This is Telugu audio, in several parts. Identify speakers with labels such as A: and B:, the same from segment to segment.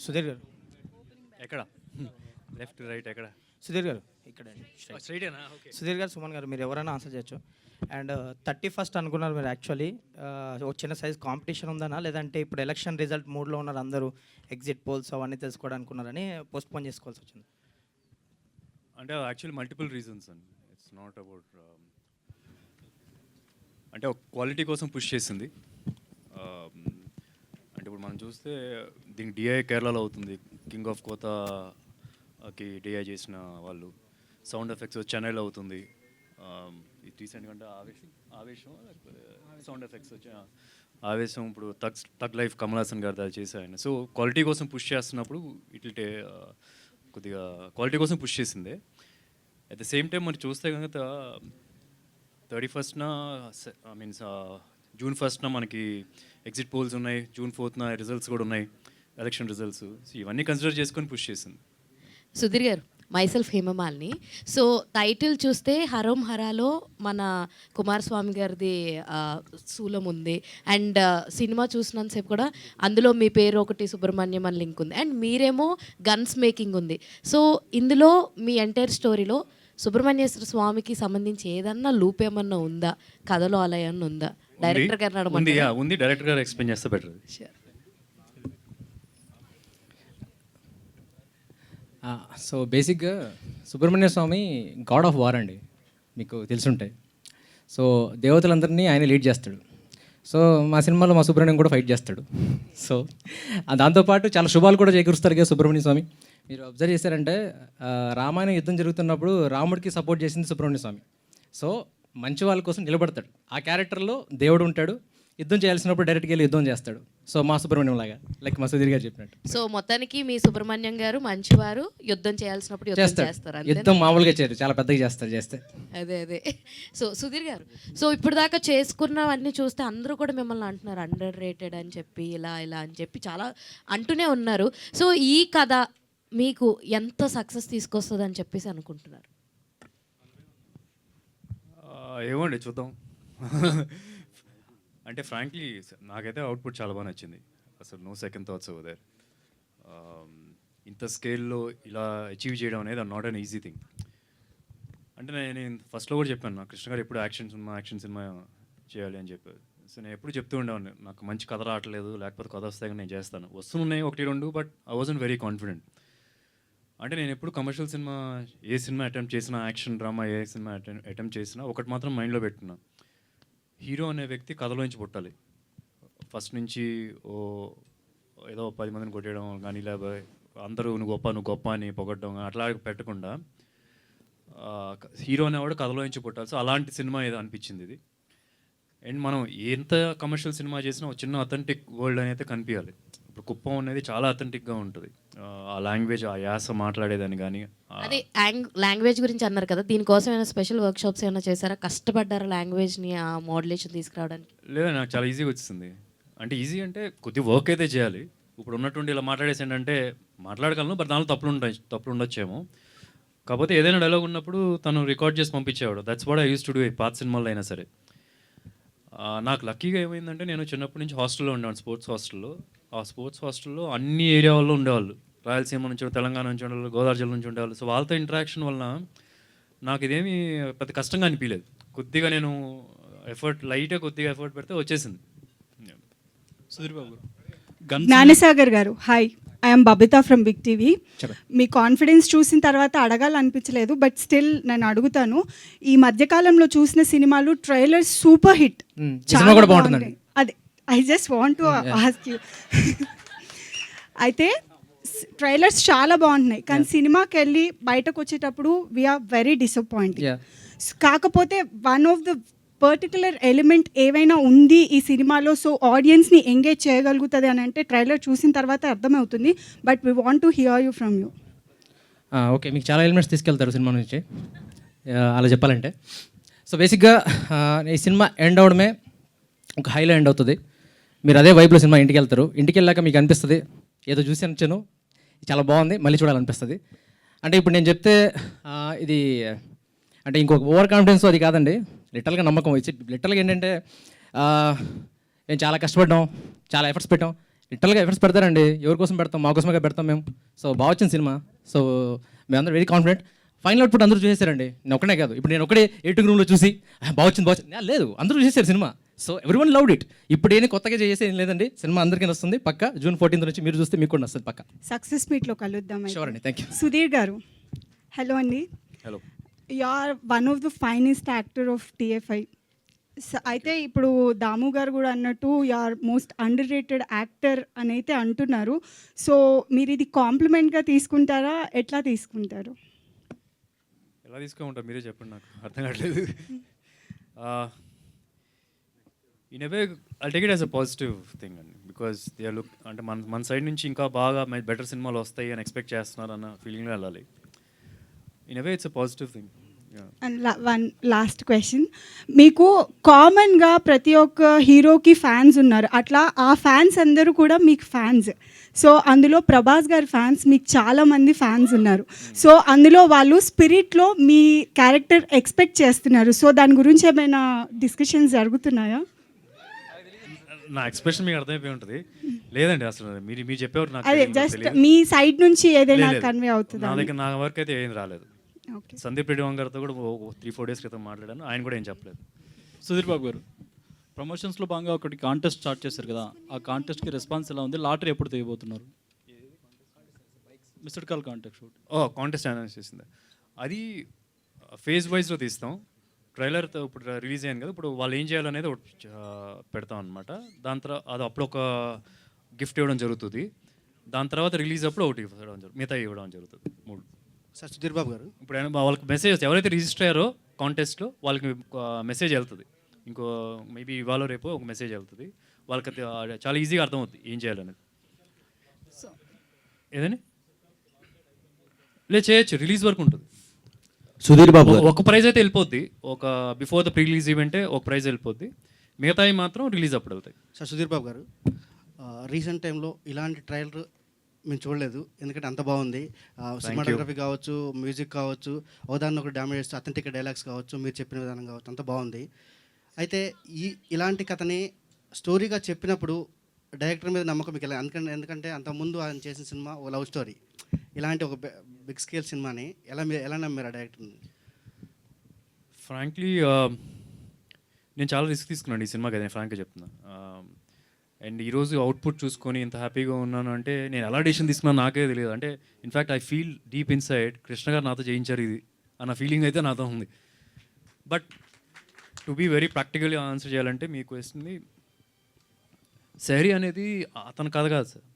A: సుధీర్ గారు
B: ఎక్కడ లెఫ్ట్ రైట్ ఎక్కడ
A: సుధీర్ గారు ఇక్కడ
B: స్ట్రైటేనా ఓకే
A: సుధీర్ గారు సుమన్ గారు మీరు ఎవరైనా ఆన్సర్ చేయొచ్చు. అండ్ 31st అనుకున్నారు మీరు యాక్చువల్లీ ఒక చిన్న సైజ్ కాంపిటీషన్ ఉందనా లేదంటే ఇప్పుడు ఎలక్షన్ రిజల్ట్ మూడ్లో ఉన్నారు అందరూ ఎగ్జిట్ పోల్స్ అవన్నీ తెలుసుకోవడానికి అనుకున్నారని పోస్ట్పోన్ చేసుకోవాల్సి వచ్చింది.
B: అంటే యాక్చువల్లీ మల్టిపుల్ రీజన్స్ అండి. ఇట్స్ నాట్ అబౌట్ అంటే ఒక క్వాలిటీ కోసం పుష్ చేసింది. అంటే ఇప్పుడు మనం చూస్తే దీనికి డిఐ కేరళలో అవుతుంది, కింగ్ ఆఫ్ కోతాకి డిఐ చేసిన వాళ్ళు. సౌండ్ ఎఫెక్ట్స్ చెన్నైలో అవుతుంది. ఇది రీసెంట్గా అంటే ఆవేశం సౌండ్ ఎఫెక్ట్స్ వచ్చి ఆవేశం ఇప్పుడు తగ్ లైఫ్ కమల్ హాసన్ గారు అది చేసే ఆయన. సో క్వాలిటీ కోసం పుష్ చేస్తున్నప్పుడు ఇట్ కొద్దిగా క్వాలిటీ కోసం పుష్ చేసిందే. అట్ ద సేమ్ టైం మరి చూస్తే కనుక 31st మీన్స్ June 1st మనకి ఎగ్జిట్ పోల్స్ ఉన్నాయి, June 4th రిజల్ట్స్ కూడా ఉన్నాయి, ఎలక్షన్ రిజల్ట్స్. సో ఇవన్నీ కన్సిడర్ చేసుకొని పుష్ చేసింది.
C: సుధీర్ గారు, మైసెల్ఫ్ హేమమాలిని. సో టైటిల్ చూస్తే హరం హరాలో మన కుమారస్వామి గారిది శూలం ఉంది. అండ్ సినిమా చూసినంతసేపు కూడా అందులో మీ పేరు ఒకటి సుబ్రహ్మణ్యం అని లింక్ ఉంది. అండ్ మీరేమో గన్స్ మేకింగ్ ఉంది. సో ఇందులో మీ ఎంటైర్ స్టోరీలో సుబ్రహ్మణ్యేశ్వర స్వామికి సంబంధించి ఏదన్నా లూప్ ఏమన్నా ఉందా, కథలో అలా ఏమన్నా ఉందా? డైరెక్టర్ గారు
B: ఉంది, డైరెక్టర్ గారు ఎక్స్ప్లెయిన్ చేస్తే బెటర్.
D: సో బేసిక్గా సుబ్రహ్మణ్య స్వామి గాడ్ ఆఫ్ వార్ అండి, మీకు తెలుసుంటాయి. సో దేవతలందరినీ ఆయన లీడ్ చేస్తాడు. సో మా సినిమాలో మా సుబ్రహ్మణ్యం కూడా ఫైట్ చేస్తాడు. సో దాంతోపాటు చాలా శుభాలు కూడా చేకూరుస్తారు కదా సుబ్రహ్మణ్య స్వామి. మీరు అబ్జర్వ్ చేశారంటే రామాయణ యుద్ధం జరుగుతున్నప్పుడు రాముడికి సపోర్ట్ చేసింది సుబ్రహ్మణ్య స్వామి. సో మంచి వాళ్ళ కోసం నిలబడతాడు. ఆ క్యారెక్టర్లో దేవుడు ఉంటాడు, యుద్ధం చేయాల్సినప్పుడు డైరెక్ట్గా వెళ్ళి యుద్ధం చేస్తాడు. సో మా సుబ్రహ్మణ్యం లాగా, లైక్ మా సుధీర్ గారు చెప్పినట్టు.
C: సో మొత్తానికి మీ సుబ్రహ్మణ్యం గారు మంచివారు, యుద్ధం చేయాల్సినప్పుడు యుద్ధం చేస్తారు.
D: యుద్ధం మామూలుగా చేయరు, చాలా పెద్దగా చేస్తారు చేస్తే.
C: అదే. సో సుధీర్ గారు, సో ఇప్పుడు దాకా చేసుకున్నవన్నీ చూస్తే అందరూ కూడా మిమ్మల్ని అంటున్నారు అండర్ రేటెడ్ అని చెప్పి, ఇలా అని చెప్పి చాలా అంటూనే ఉన్నారు. సో ఈ కథ మీకు ఎంత సక్సెస్ తీసుకొస్తుంది అని చెప్పేసి అనుకుంటున్నారు?
B: ఏమోండి చూద్దాం. అంటే ఫ్రాంక్లీ నాకైతే అవుట్పుట్ చాలా బాగా నచ్చింది. అసలు no second thoughts over there. ఇంత స్కేల్లో ఇలా అచీవ్ చేయడం అనేది నాట్ అన్ ఈజీ థింగ్. అంటే నేను ఫస్ట్లో కూడా చెప్పాను, నా కృష్ణ గారు ఎప్పుడు యాక్షన్ సినిమా చేయాలి అని చెప్పారు. సో నేను ఎప్పుడు చెప్తూ ఉండేవాడిని, నాకు మంచి కథ రావట్లేదు, లేకపోతే కథ వస్తే కానీ నేను చేస్తాను. వస్తున్నాయి 1-2, but I wasn't very confident. అంటే నేను ఎప్పుడు కమర్షియల్ సినిమా ఏ సినిమా అటెంప్ట్ చేసినా, యాక్షన్ డ్రామా ఏ సినిమా అటెంప్ట్ చేసినా ఒకటి మాత్రం మైండ్లో పెట్టుకున్నా, హీరో అనే వ్యక్తి కథలోంచి పుట్టాలి. ఫస్ట్ నుంచి ఏదో 10 మందిని కొట్టేయడం కానీ, లేకపోతే అందరూ నువ్వు గొప్ప అని పొగడ్డం అట్లా పెట్టకుండా హీరో అనేవాడు కథలోంచి పుట్టాలి. సో అలాంటి సినిమా ఏదో అనిపించింది ఇది. అండ్ మనం ఎంత కమర్షియల్ సినిమా చేసినా ఒక చిన్న అథెంటిక్ వరల్డ్ అనేది కనిపించాలి. ఇప్పుడు కుప్పం అనేది చాలా అథెంటిక్గా ఉంటుంది. ఆ లాంగ్వేజ్, ఆ యాస మాట్లాడేదని కానీ.
C: అదే లాంగ్వేజ్ గురించి అన్నారు కదా, దీనికోసం ఏమైనా స్పెషల్ వర్క్షాప్స్ ఏమైనా చేశారా? కష్టపడ్డారా లాంగ్వేజ్ని ఆ మోడ్యులేషన్ తీసుకురావడానికి?
B: లేదా, నాకు చాలా ఈజీగా వచ్చింది. అంటే ఈజీ అంటే కొద్దిగా వర్క్ అయితే చేయాలి. ఇప్పుడు ఉన్నటువంటి ఇలా మాట్లాడేసి ఏంటంటే మాట్లాడగలను, బట్ దానిలో తప్పులు ఉండొచ్చేమో. కాకపోతే ఏదైనా డైలాగ్ ఉన్నప్పుడు తను రికార్డ్ చేసి పంపించేవాడు. That's what I use to do పాత సినిమాల్లో అయినా సరే. నాకు లక్కీగా ఏమైందంటే నేను చిన్నప్పటి నుంచి హాస్టల్లో ఉండేవాడు, స్పోర్ట్స్ హాస్టల్లో. ఆ స్పోర్ట్స్ హాస్టల్లో అన్ని ఏరియా వాళ్ళు ఉండేవాళ్ళు. రాయలసీమ నుంచి, తెలంగాణ నుంచి ఉండేవాళ్ళు, గోదావరి జిల్లా నుంచి ఉండేవాళ్ళు. సో వాళ్ళతో ఇంటరాక్షన్ వలన నాకు ఇదేమీ పెద్ద కష్టంగా అనిపించలేదు. కొద్దిగా నేను లైట్గా కొద్దిగా ఎఫర్ట్ పెడితే వచ్చేసింది.
E: సుధీర్ బాబు,
F: జ్ఞానసాగర్ గారు, hi, I'm Babita from big TV. మీ కాన్ఫిడెన్స్ చూసిన తర్వాత అడగాలనిపించలేదు, బట్ స్టిల్ నేను అడుగుతాను. ఈ మధ్యకాలంలో చూసిన సినిమాలు ట్రైలర్ సూపర్ హిట్, చాలా బాగుంది. అదే I just want to ask you. అయితే ట్రైలర్స్ చాలా బాగుంటున్నాయి, కానీ సినిమాకి వెళ్ళి బయటకు వచ్చేటప్పుడు వీఆర్ వెరీ డిసప్పాయింటెడ్. కాకపోతే one of the particular element ఏవైనా ఉంది ఈ సినిమాలో, సో ఆడియన్స్ని ఎంగేజ్ చేయగలుగుతుంది అని అంటే ట్రైలర్ చూసిన తర్వాత అర్థమవుతుంది. But we want to hear you from you.
D: Okay, మీకు చాలా ఎలిమెంట్స్ తీసుకెళ్తారు సినిమా నుంచి, అలా చెప్పాలంటే. సో బేసిక్గా ఈ సినిమా ఎండ్ అవడమే ఒక హైలో ఎండ్ అవుతుంది. మీరు అదే వైబ్లో సినిమా ఇంటికి వెళ్తారు. ఇంటికి వెళ్ళాక మీకు అనిపిస్తుంది ఏదో చూసి వచ్చాను, చాలా బాగుంది, మళ్ళీ చూడాలనిపిస్తుంది. అంటే ఇప్పుడు నేను చెప్తే ఇది అంటే ఇంకొక ఓవర్ కాన్ఫిడెన్స్ అది కాదండి, లిటరల్గా నమ్మకం వచ్చి. లిటరల్గా ఏంటంటే మేము చాలా కష్టపడ్డాం, చాలా ఎఫర్ట్స్ పెట్టాం, లిటరల్గా ఎఫర్ట్స్ పెడతారండి. ఎవరి కోసం పెడతాం? మా కోసమే పెడతాం మేము. సో బాగా వచ్చింది సినిమా. సో మేమందరం వెరీ కాన్ఫిడెంట్. ఫైనల్ అవుట్పుట్ అందరూ చూసేశారండి. నేను ఒకనే కాదు, ఇప్పుడు నేను ఒకటే ఎయిటింగ్ రూమ్లో చూసి బాగా వచ్చింది లేదు, అందరూ చూసేశారు సినిమా. So everyone loved it. ఇప్పుడు ఏమి కొత్తగా చేసేది ఏం లేదండి. సినిమా అందరికీ వస్తుంది పక్క. June 14th నుంచి మీరు చూస్తే మీకు కూడా వస్తుంది పక్క.
F: సక్సెస్ మీట్లో కలుద్దాం.
D: షూర్ అండి, థ్యాంక్ యూ.
F: సుధీర్ గారు, హలో అండి.
B: Hello.
F: You are one of the finest actor of TFI. అయితే ఇప్పుడు దాము గారు కూడా అన్నట్టు you are most underrated actor అని అయితే అంటున్నారు. సో మీరు ఇది కాంప్లిమెంట్గా తీసుకుంటారా, ఎట్లా తీసుకుంటారు?
B: ఎలా తీసుకోమంటారు మీరే చెప్పండి, నాకు అర్థం కావట్లేదు. In a way I take it as a positive thing అండి, బికాస్ దే ఆర్ లుక్ అంటే మన సైడ్ నుంచి ఇంకా బాగా బెటర్ సినిమాలు వస్తాయి అని ఎక్స్పెక్ట్ చేస్తున్నారు అన్న ఫీలింగ్లో వెళ్ళాలి. In a way it's a positive thing.
F: And one last question, మీకు కామన్గా ప్రతి ఒక్క హీరోకి ఫ్యాన్స్ ఉన్నారు, అట్లా ఆ ఫ్యాన్స్ అందరూ కూడా మీకు ఫ్యాన్స్. సో అందులో ప్రభాస్ గారి ఫ్యాన్స్ మీకు చాలామంది ఫ్యాన్స్ ఉన్నారు. సో అందులో వాళ్ళు స్పిరిట్లో మీ క్యారెక్టర్ ఎక్స్పెక్ట్ చేస్తున్నారు. సో దాని గురించి ఏమైనా డిస్కషన్స్ జరుగుతున్నాయా?
B: నా ఎక్స్ప్రెషన్ మీకు అర్థమైపోయి ఉంటుంది. లేదండి, అసలు మీరు చెప్పేవారు నాకు
F: అదే జస్ట్ మీ సైడ్ నుంచి ఏదైనా కన్వే అవుతుందా?
B: నా దగ్గర నా వరకు అయితే ఏం రాలేదు.
F: ఓకే.
B: సందీప్ రెడ్డి వంగ గారితో కూడా 3-4 డేస్ క్రితం మాట్లాడాను, ఆయన కూడా ఏం చెప్పలేదు.
E: సుధీర్ బాబు గారు, ప్రమోషన్స్లో భాగంగా ఒకటి కాంటెస్ట్ స్టార్ట్ చేశారు కదా, ఆ కాంటెస్ట్కి రెస్పాన్స్ ఎలా ఉంది? లాటరీ ఎప్పుడు తీయబోతున్నారు? Missed call contest shoot.
B: Contest announce చేసింది. అది ఫేజ్ వైజ్లో తీస్తాం. ట్రైలర్ ఇప్పుడు రిలీజ్ అయ్యాను కదా, ఇప్పుడు వాళ్ళు ఏం చేయాలనేది ఒకటి పెడతాం అనమాట. దాని తర్వాత అది అప్పుడు ఒక గిఫ్ట్ ఇవ్వడం జరుగుతుంది. దాని తర్వాత రిలీజ్ అప్పుడు ఒకటి ఇవ్వడం జరుగుతుంది, మిగతా ఇవ్వడం జరుగుతుంది. 3.
G: సార్ సుధీర్ బాబు గారు,
B: ఇప్పుడు వాళ్ళకి మెసేజ్ ఎవరైతే రిజిస్టర్ అయ్యారో కాంటెస్ట్లో వాళ్ళకి మెసేజ్ వెళ్తుంది. ఇంకో మేబీ ఇవాళ రేపు ఒక మెసేజ్ వెళ్తుంది వాళ్ళకి. చాలా ఈజీగా అర్థమవుతుంది ఏం చేయాలనేది. ఏదని లేదు చేయొచ్చు, రిలీజ్ వరకు ఉంటుంది.
G: సుధీర్ బాబు గారు,
B: ఒక ప్రైజ్ అయితే వెళ్ళిపోద్ది, ఒక బిఫోర్ ద ప్రీ రిలీజ్ ఈవెంటే ఒక ప్రైజ్ వెళ్ళిపోద్ది, మిగతాయి మాత్రం రిలీజ్ అప్పుడు వెళ్తాయి.
G: సార్ సుధీర్ బాబు గారు, రీసెంట్ టైంలో ఇలాంటి ట్రైలర్ మేము చూడలేదు, ఎందుకంటే అంత బాగుంది. సినిమాటోగ్రఫీ కావచ్చు, మ్యూజిక్ కావచ్చు, ఒకదాన్ని ఒకటి డామేజ్ చేస్తూ అథెంటిక్ డైలాగ్స్ కావచ్చు, మీరు చెప్పిన విధానం కావచ్చు, అంత బాగుంది. అయితే ఇలాంటి కథని స్టోరీగా చెప్పినప్పుడు డైరెక్టర్ మీద నమ్మకం మీకు ఎలా? ఎందుకంటే అంతకుముందు ఆయన చేసిన సినిమా ఓ లవ్ స్టోరీ, ఇలాంటి ఒక బిగ్ స్కేల్ సినిమాని ఎలా నమ్మారు ఆ డైరెక్టర్ని?
B: ఫ్రాంక్లీ నేను చాలా రిస్క్ తీసుకున్నాను ఈ సినిమాకి, నేను ఫ్రాంక్గా చెప్తున్నా. అండ్ ఈరోజు అవుట్పుట్ చూసుకొని ఇంత హ్యాపీగా ఉన్నాను అంటే నేను ఎలా డెసిషన్ తీసుకున్నాను నాకే తెలియదు. అంటే in fact I feel deep inside Krishna గారు నాతో చేయించారు ఇది అన్న ఫీలింగ్ అయితే నాతో ఉంది. But to be very practically answer చేయాలంటే మీ క్వశ్చన్ని, శారీ అనేది అతని కథ కాదు సార్,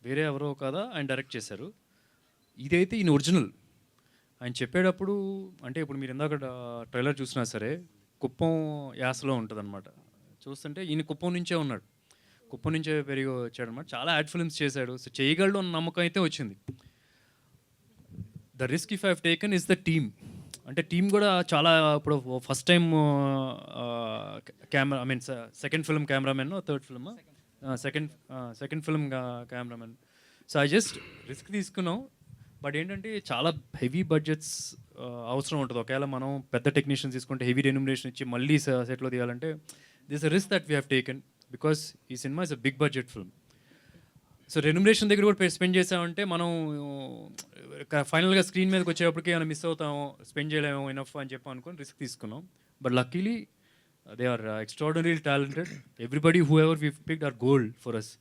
B: వేరే ఎవరో కదా ఆయన డైరెక్ట్ చేశారు. ఇదైతే ఈయన ఒరిజినల్. ఆయన చెప్పేటప్పుడు అంటే ఇప్పుడు మీరు ఇందాక ట్రైలర్ చూసినా సరే కుప్పం యాసలో ఉంటుంది అనమాట. చూస్తుంటే ఈయన కుప్పం నుంచే ఉన్నాడు, కుప్పం నుంచే పెరిగి వచ్చాడు అనమాట. చాలా యాడ్ ఫిల్మ్స్ చేశాడు. సో చేయగలడు అన్న నమ్మకం అయితే వచ్చింది. The risk if I have taken is the team. అంటే టీం కూడా చాలా, ఇప్పుడు first time camera, I mean second film cameraman, third film second film cameraman. So I just risk తీసుకున్నాం. బట్ ఏంటంటే చాలా హెవీ బడ్జెట్స్ అవసరం ఉంటుంది. ఒకవేళ మనం పెద్ద టెక్నీషియన్స్ తీసుకుంటే హెవీ రెన్యూమరేషన్ ఇచ్చి మళ్ళీ సెట్లో తీయాలంటే this a risk that we have taken, because ఈ సినిమా is a big budget film. So remuneration దగ్గర కూడా స్పెండ్ చేసామంటే మనం ఫైనల్గా స్క్రీన్ మీదకి వచ్చేటప్పటికి ఏమైనా మిస్ అవుతామో, స్పెండ్ చేయలేమో ఇనఫ్ అని చెప్పి అనుకుని రిస్క్ తీసుకున్నాం. But luckily they are extraordinary talented. Everybody who ever we picked are gold for us.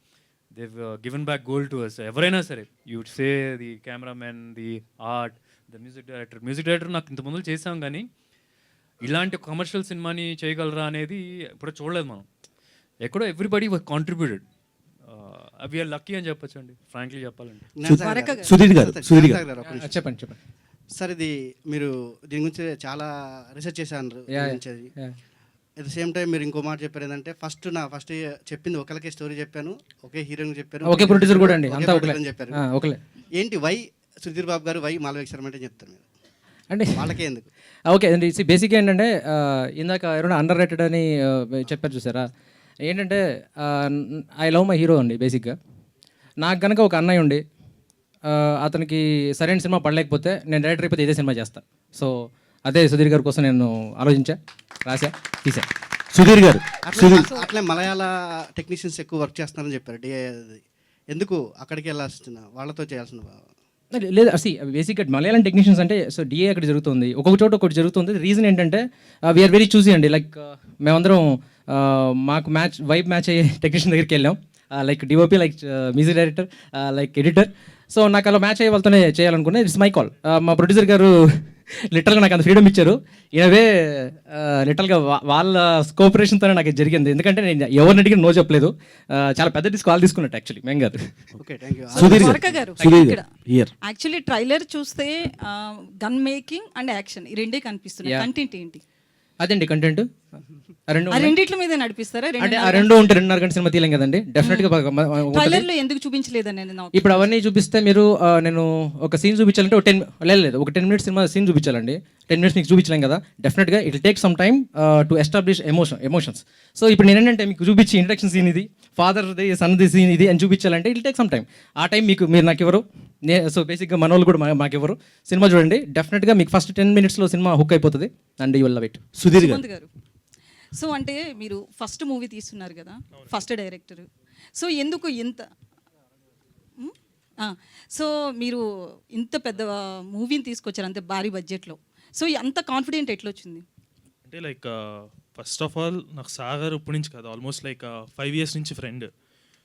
B: they've given back gold to us. ఎవరైనా సరే, you say the cameraman, the art, the music director నాకు ఇంత ముందు చేసాం, కానీ ఇలాంటి కమర్షియల్ సినిమాని చేయగలరా అనేది ఇప్పుడు చూడలేదు మనం. ఎక్కడో ఎవ్రీబడి కాంట్రిబ్యూటెడ్. వీఆర్ లక్కీ అని చెప్పొచ్చు అండి, ఫ్రాంక్లీ చెప్పాలంటే.
G: సుధీర్ గారు,
D: చెప్పండి.
G: సార్ ఇది మీరు దీని గురించి చాలా రీసెర్చ్ చేశారు. అట్ ద సేమ్ టైం మీరు ఇంకో మాట చెప్పారు ఏంటంటే, ఫస్ట్ చెప్పింది ఒకరికే స్టోరీ చెప్పాను, ఒకే హీరోయిన్ చెప్పారు,
D: ఓకే ప్రొడ్యూసర్ కూడా అండి, అంతా ఒకలే
G: చెప్పారు.
D: ఒకలే.
G: ఏంటి వై సుధీర్ బాబు గారు, వై మాల్విక శర్మ అంటే చెప్తారు మీరు
D: అంటే
G: వాళ్ళకే ఎందుకు?
D: ఓకే అండి, బేసిక్గా ఏంటంటే ఇందాక ఎవరైనా అండర్ రేటెడ్ అని చెప్పారు చూసారా. ఏంటంటే ఐ లవ్ మై హీరో అండి. బేసిక్గా నాకు కనుక ఒక అన్నయ్య ఉండి అతనికి సరైన సినిమా పడలేకపోతే నేను డైరెక్టర్ అయిపోతే ఇదే సినిమా చేస్తాను. సో అదే సుధీర్ గారి కోసం నేను ఆలోచించా, రాసా, తీసా.
G: సుధీర్ గారు అట్లే మలయాళ టెక్నీషియన్స్ ఎక్కువ వర్క్ చేస్తున్నారని చెప్పారు. ఎందుకు అక్కడికి వెళ్ళాల్సిన వాళ్ళతో చేయాల్సిన
D: లేదు అసలు బేసిక్గా మలయాళం టెక్నీషియన్స్ అంటే సో డిఏ అక్కడ జరుగుతుంది, ఒక్కొక్క చోట ఒకటి జరుగుతుంది. రీజన్ ఏంటంటే వీఆర్ వెరీ చూసీ అండి. లైక్ మేమందరం మాకు వైబ్ మ్యాచ్ అయ్యే టెక్నీషియన్ దగ్గరికి వెళ్ళాం, like DOP, like music director, like editor. So నాకు అలా మ్యాచ్ అయ్యే వాళ్ళతోనే చేయాలనుకున్నా. It's my call. మా ప్రొడ్యూసర్ గారు లిటరల్గా నాకు అంత ఫ్రీడమ్ ఇచ్చారు. ఇనవే లిటరల్గా వాళ్ళ కోఆపరేషన్తోనే నాకు ఇది జరిగింది. ఎందుకంటే నేను ఎవరిని అడిగిన నో చెప్పలేదు. చాలా పెద్ద కాల్ తీసుకున్నట్టు యాక్చువల్లీ మేము కాదు.
G: Okay, thank you.
H: సుధీర్ గారు ఇక్కడ యాక్చువల్లీ ట్రైలర్ చూస్తే గన్ మేకింగ్ అండ్ యాక్షన్ ఈ రెండే కనిపిస్తున్నాయి.
D: Yeah.
H: కంటెంట్ ఏంటి?
D: అదేంటి కంటెంట్
H: ఆ రెండిట్ల మీద నడిపిస్తారా?
D: అంటే ఆ రెండు ఉంటే 2.5 గంటల సినిమా తీయలేం కదండి. డెఫినెట్గా
H: ట్రైలర్ లో ఎందుకు చూపించలేదని నాకు
D: ఇప్పుడు అవన్నీ చూపిస్తే మీరు నేను ఒక సీన్ చూపించాలంటే ఒక 10 మినిట్స్ సినిమా సీన్ చూపించాలండి. 10 మినిట్స్ మీకు చూపించలేం కదా. డెఫినెట్గా it take some time to establish emotions. So ఇప్పుడు నేను ఏంటంటే మీకు చూపించి ఇంట్రడక్షన్ సీన్ ఇది, ఫాదర్ది సన్ది సీన్ ఇది అని చూపించాలంటే ఇట్ టేక్ సమ్ టైం. ఆ టైం మీరు నాకు ఎవరు సో బేసిక్గా మన వాళ్ళు కూడా మాకు ఎవరు. సినిమా చూడండి, డెఫినెట్గా మీకు ఫస్ట్ 10 మినిట్స్లో సినిమా హుక్ అయిపోతుంది and you will love it.
G: Sudheer
H: garu so అంటే మీరు ఫస్ట్ మూవీ తీస్తున్నారు కదా, ఫస్ట్ డైరెక్టర్. సో ఎందుకు ఇంత సో మీరు ఇంత పెద్ద మూవీని తీసుకొచ్చారు అంతే భారీ బడ్జెట్లో. సో అంత కాన్ఫిడెంట్ ఎట్లా వచ్చింది?
I: అంటే లైక్ ఫస్ట్ ఆఫ్ ఆల్ నాకు సాగర్ ఇప్పటి నుంచి కాదు, ఆల్మోస్ట్ లైక్ 5 years నుంచి ఫ్రెండ్.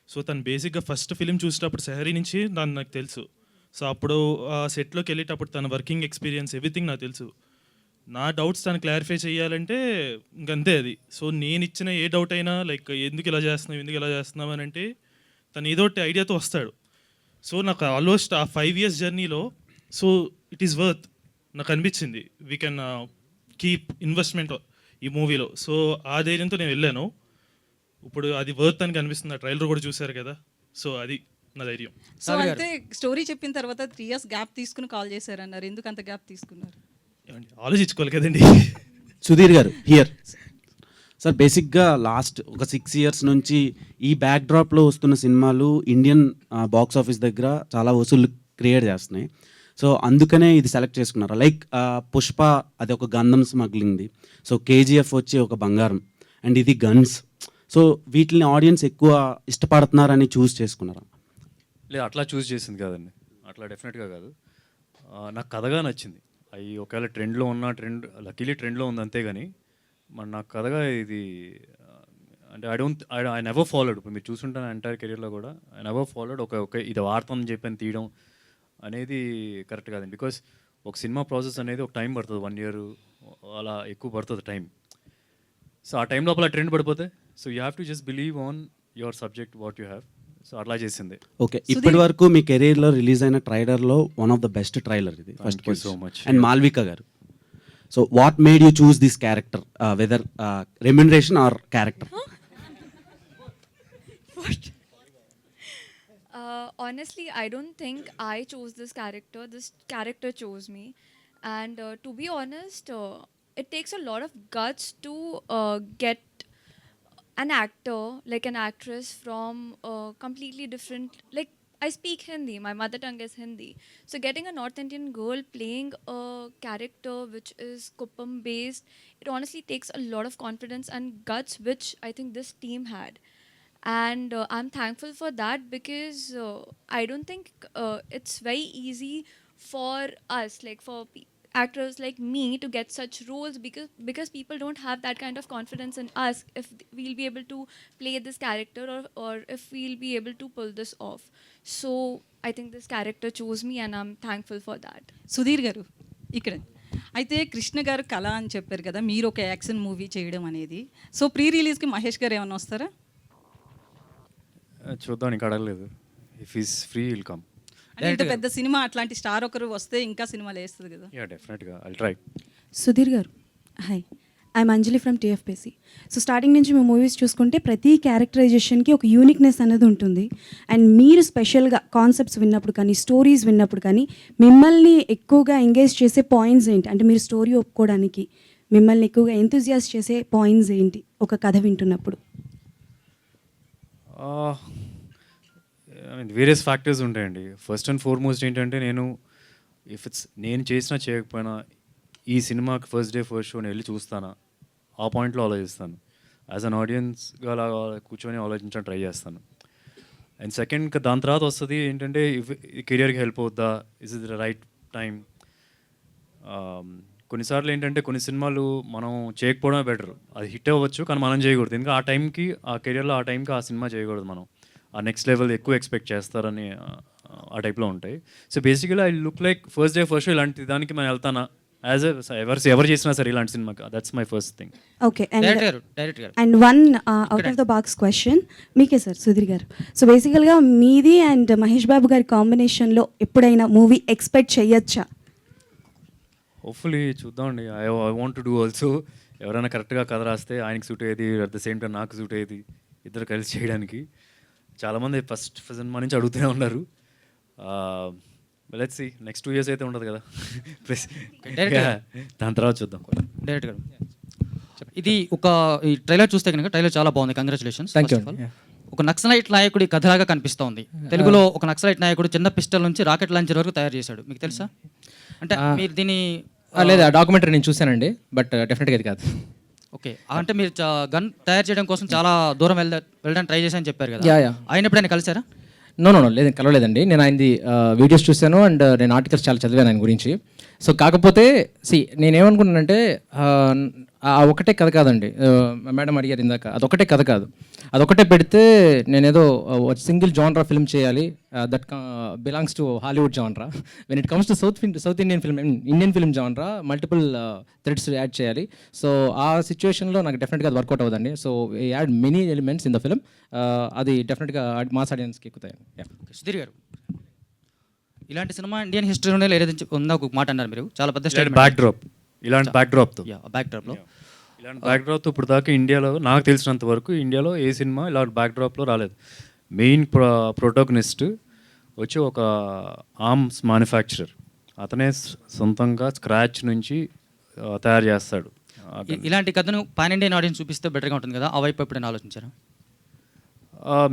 I: సో తను బేసిక్గా ఫస్ట్ ఫిలిం చూసేటప్పుడు సెహరీ నుంచి నాకు తెలుసు. సో అప్పుడు సెట్లోకి వెళ్ళేటప్పుడు తన వర్కింగ్ ఎక్స్పీరియన్స్ ఎవ్రీథింగ్ నాకు తెలుసు. నా డౌట్స్ తను క్లారిఫై చేయాలంటే ఇంకంతే అది. సో నేను ఇచ్చిన ఏ డౌట్ అయినా లైక్ ఎందుకు ఇలా చేస్తున్నావు అని అంటే తను ఏదో ఒకటి ఐడియాతో వస్తాడు. సో నాకు ఆల్మోస్ట్ ఆ 5 years జర్నీలో సో ఇట్ ఈస్ వర్త్ నాకు అనిపించింది. వీ కెన్ కీప్ ఇన్వెస్ట్మెంట్ ఈ మూవీలో. సో ఆ ధైర్యంతో నేను వెళ్ళాను. ఇప్పుడు అది వర్త్ అని కనిపిస్తుంది. ఆ ట్రైలర్ కూడా చూశారు కదా, సో అది నా ధైర్యం.
H: సో అయితే స్టోరీ చెప్పిన తర్వాత 3 years గ్యాప్ తీసుకుని కాల్ చేశారన్నారు. ఎందుకు అంత గ్యాప్ తీసుకున్నారు?
I: ఆలోచించుకోవాలి కదండి.
J: సుధీర్ గారు హియర్ సార్. బేసిక్గా లాస్ట్ ఒక 6 years నుంచి ఈ బ్యాక్డ్రాప్లో వస్తున్న సినిమాలు ఇండియన్ బాక్స్ ఆఫీస్ దగ్గర చాలా వసూళ్ళు క్రియేట్ చేస్తున్నాయి. సో అందుకనే ఇది సెలెక్ట్ చేసుకున్నారు. లైక్ పుష్ప అది ఒక గంధం స్మగ్లింగ్ది, సో కేజీఎఫ్ వచ్చి ఒక బంగారం, అండ్ ఇది గన్స్. సో వీటిని ఆడియన్స్ ఎక్కువ ఇష్టపడుతున్నారని చూస్ చేసుకున్నారా?
B: లేదు, అట్లా చూస్ చేసింది కాదండి, అట్లా డెఫినెట్గా కాదు. నాకు కథగా నచ్చింది. అవి ఒకవేళ ట్రెండ్లో లక్కీలీ ట్రెండ్లో ఉంది అంతే. కానీ మరి నాకు కథగా ఇది అంటే ఐ నెవర్ ఫాలోడ్. ఇప్పుడు మీరు చూసుంటాను ఎంటైర్ కెరీర్లో కూడా ఐ నెవర్ ఫాలోడ్ ఒక ఇది వాడతామని చెప్పని తీయడం అనేది కరెక్ట్ కాదండి. బికాస్ ఒక సినిమా ప్రాసెస్ అనేది ఒక టైం పడుతుంది, 1 year అలా ఎక్కువ పడుతుంది టైం. సో ఆ టైం లోపల ట్రెండ్ పడిపోతే so you have to just believe on your subject what you have. So అట్లా చేసింది.
J: ఓకే, ఇప్పటి వరకు మీ కెరీర్లో రిలీజ్ అయిన ట్రైలర్లో one of the best trailer ఇది. First
B: so much.
J: And Malvika garu, so what made you choose this character, whether remuneration or character?
K: Honestly, I don't think I chose this character. This character chose me. And to be honest, it takes a lot of guts to get an actor, like an actress from completely different, like I speak Hindi, my mother tongue is Hindi. So getting a North Indian girl playing a character which is Kuppam based, it honestly takes a lot of confidence and guts, which I think this team had. And I'm thankful for that because I don't think it's very easy for us, like for actors like me, to get such roles because people don't have that kind of confidence in us if we'll be able to play this character or if we'll be able to pull this off. So I think this character chose me and I'm thankful for that.
H: Sudheer గారు ఇక్కడ అయితే కృష్ణ గారు కళ అని చెప్పారు కదా, మీరు ఒక యాక్షన్ మూవీ చేయడం అనేది. సో ప్రీ రిలీజ్కి మహేష్ గారు ఏమైనా వస్తారా?
B: చూద్దాం, ఇంకా అడగలేదు. If is free will come.
H: అంటే ఇంత పెద్ద సినిమా అట్లాంటి స్టార్ ఒకరు వస్తే ఇంకా సినిమాలు వేస్తుంది కదా.
B: యా, డెఫినెట్గా I'll try.
L: Sudheer garu hi, I'm Anjali from TFPC. So starting నుంచి మేము మూవీస్ చూసుకుంటే ప్రతి క్యారెక్టరైజేషన్కి ఒక యూనిక్నెస్ అనేది ఉంటుంది. అండ్ మీరు స్పెషల్గా కాన్సెప్ట్స్ విన్నప్పుడు కానీ స్టోరీస్ విన్నప్పుడు కానీ మిమ్మల్ని ఎక్కువగా ఎంగేజ్ చేసే పాయింట్స్ ఏంటి? అంటే మీరు స్టోరీ ఒప్పుకోవడానికి మిమ్మల్ని ఎక్కువగా ఎంతూజియాస్ చేసే పాయింట్స్ ఏంటి ఒక కథ వింటున్నప్పుడు?
B: ఐ మీన్ వేరియస్ ఫ్యాక్టర్స్ ఉంటాయండి. ఫస్ట్ అండ్ ఫార్మోస్ట్ ఏంటంటే నేను చేసినా చేయకపోయినా ఈ సినిమాకి ఫస్ట్ డే ఫస్ట్ షో నేను వెళ్ళి చూస్తానా, ఆ పాయింట్లో ఆలోచిస్తాను. యాజ్ అన్ ఆడియన్స్గా అలా కూర్చొని ఆలోచించడం ట్రై చేస్తాను. అండ్ సెకండ్ దాని తర్వాత వస్తుంది ఏంటంటే కెరియర్కి హెల్ప్ అవుద్దా, is is the right time. కొన్నిసార్లు ఏంటంటే కొన్ని సినిమాలు మనం చేయకపోవడమే బెటర్. అది హిట్ అవ్వచ్చు కానీ మనం చేయకూడదు, ఎందుకంటే ఆ టైంకి ఆ కెరియర్లో ఆ టైంకి ఆ సినిమా చేయకూడదు. మనం ఆ నెక్స్ట్ లెవెల్ ఎక్కువ ఎక్స్పెక్ట్ చేస్తారని ఆ టైప్లో ఉంటాయి. So basically I look like first day first show ఇలాంటి దానికి మనం వెళ్తానా యాజ్ ఎవరు చేసినా సరే ఇలాంటి సినిమాకి, that's my first thing.
L: Okay,
A: director garu
L: and one out of the box question మీకే సార్, సుధీర్ గారు. సో బేసికల్గా మీది అండ్ మహేష్ బాబు గారి కాంబినేషన్లో ఎప్పుడైనా మూవీ ఎక్స్పెక్ట్ చేయొచ్చా?
B: హోప్ఫుల్లీ చూద్దామండి. I want to do also. ఎవరైనా కరెక్ట్గా కథ రాస్తే ఆయనకి సూట్ అయ్యేది, అట్ ద సేమ్ టైం నాకు సూట్ అయ్యేది, ఇద్దరు కలిసి చేయడానికి. చాలామంది ఫస్ట్ సినిమా నుంచి అడుగుతూనే ఉన్నారు. లెట్స్ సీ, నెక్స్ట్ 2 years అయితే ఉండదు కదా, దాని తర్వాత చూద్దాం.
M: డైరెక్ట్ గారు, ఇది ఒక ఈ ట్రైలర్ చూస్తే కనుక ట్రైలర్ చాలా బాగుంది, కంగ్రాచులేషన్స్.
D: Thank you.
M: ఒక నక్సలైట్ నాయకుడి కథలాగా కనిపిస్తోంది. తెలుగులో ఒక నక్సలైట్ నాయకుడు చిన్న పిస్టల్ నుంచి రాకెట్ లాంచర్ వరకు తయారు చేశాడు, మీకు తెలుసా? అంటే మీరు దీన్ని
D: లేదు, ఆ డాక్యుమెంటరీ నేను చూశానండి, బట్ డెఫినెట్గా ఇది కాదు.
M: ఓకే, అంటే మీరు గన్ తయారు చేయడం కోసం చాలా దూరం వెళ్ళడానికి ట్రై చేశారని చెప్పారు కదా. ఆయన ఎప్పుడైనా కలిసారా?
D: నో లేదు, కలవలేదండి. నేను ఆయనది వీడియోస్ చూశాను అండ్ నేను ఆర్టికల్స్ చాలా చదివాను ఆయన గురించి. సో కాకపోతే నేనేమనుకున్నానంటే ఒకటే కథ కాదండి, మేడం అడిగారు ఇందాక, అదొకటే కథ కాదు. అదొకటే పెడితే నేనేదో సింగిల్ జానరా ఫిల్మ్ చేయాలి, that belongs to Hollywood genre. When it comes to South Indian film genre multiple threads add చేయాలి. సో ఆ సిచ్యువేషన్లో నాకు డెఫినెట్గా అది వర్కౌట్ అవుతుంది. So add many elements in the film, అది డెఫినెట్గా మాస్ ఆడియన్స్కి ఎక్కుతాయి.
M: సుధీర్ గారు, ఇలాంటి సినిమా ఇండియన్ హిస్టరీలోనే లేదని ఉందా ఒక మాట అన్నారు మీరు, చాలా పెద్ద
B: బ్యాక్డ్రాప్, ఇలాంటి బ్యాక్డ్రాప్తో
M: ఇలాంటి
B: బ్యాక్డ్రాప్తో ఇప్పుడు దాకా ఇండియాలో నాకు తెలిసినంత వరకు ఇండియాలో ఏ సినిమా ఇలాంటి బ్యాక్డ్రాప్లో రాలేదు. మెయిన్ ప్రొటాగనిస్ట్ వచ్చి ఒక ఆర్మ్స్ మ్యానుఫ్యాక్చరర్, అతనే సొంతంగా స్క్రాచ్ నుంచి తయారు చేస్తాడు.
M: ఇలాంటి కథను పాన్ ఇండియన్ ఆడియన్స్ చూపిస్తే బెటర్గా ఉంటుంది కదా, ఆ వైపు ఎప్పుడైనా ఆలోచించారా?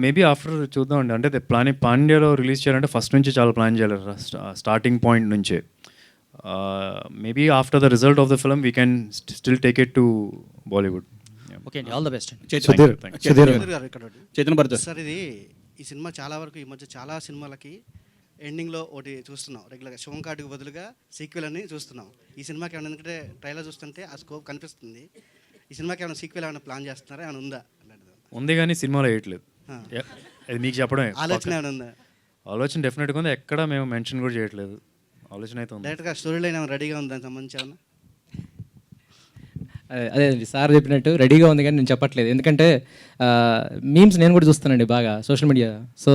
B: మేబీ ఆఫ్టర్ చూద్దామండి. అంటే పాన్ ఇండియాలో రిలీజ్ చేయాలంటే ఫస్ట్ నుంచి చాలా ప్లాన్ చేయాలి, స్టార్టింగ్ పాయింట్ నుంచే. Maybe after the result of the film we can still take it to Bollywood.
M: Okay అండి, all the best.
G: Chaitanya Bharat sir, ఇది ఈ సినిమా చాలా వరకు ఈ మధ్య చాలా సినిమాలకి ఎండింగ్లో ఒకటి చూస్తున్నాం రెగ్యులర్గా, శివం కార్డుకు బదులుగా సీక్వెల్ అని చూస్తున్నాం. ఈ సినిమాకి ఏమైనా, ఎందుకంటే ట్రైలర్ చూస్తుంటే ఆ స్కోప్ కనిపిస్తుంది. ఈ సినిమాకి ఏమైనా సీక్వెల్ ఏమైనా ప్లాన్ చేస్తున్నారా, ఏమైనా ఉందా?
B: ఉంది కానీ సినిమాలో వేయట్లేదు, అది మీకు చెప్పడమే.
G: ఆలోచన ఏమైనా ఉందా?
B: ఆలోచన డెఫినెట్గా ఉంది, ఎక్కడ మేము మెన్షన్ కూడా చేయట్లేదు. ఆలోచన అయితే ఉంది.
G: డైరెక్ట్గా స్టోరీ లైన్ ఏమైనా రెడీగా ఉంది, దానికి సంబంధించి ఏమన్నా?
D: అదే సార్ చెప్పినట్టు రెడీగా ఉంది కానీ నేను చెప్పట్లేదు, ఎందుకంటే మీమ్స్ నేను కూడా చూస్తానండి బాగా సోషల్ మీడియా. సో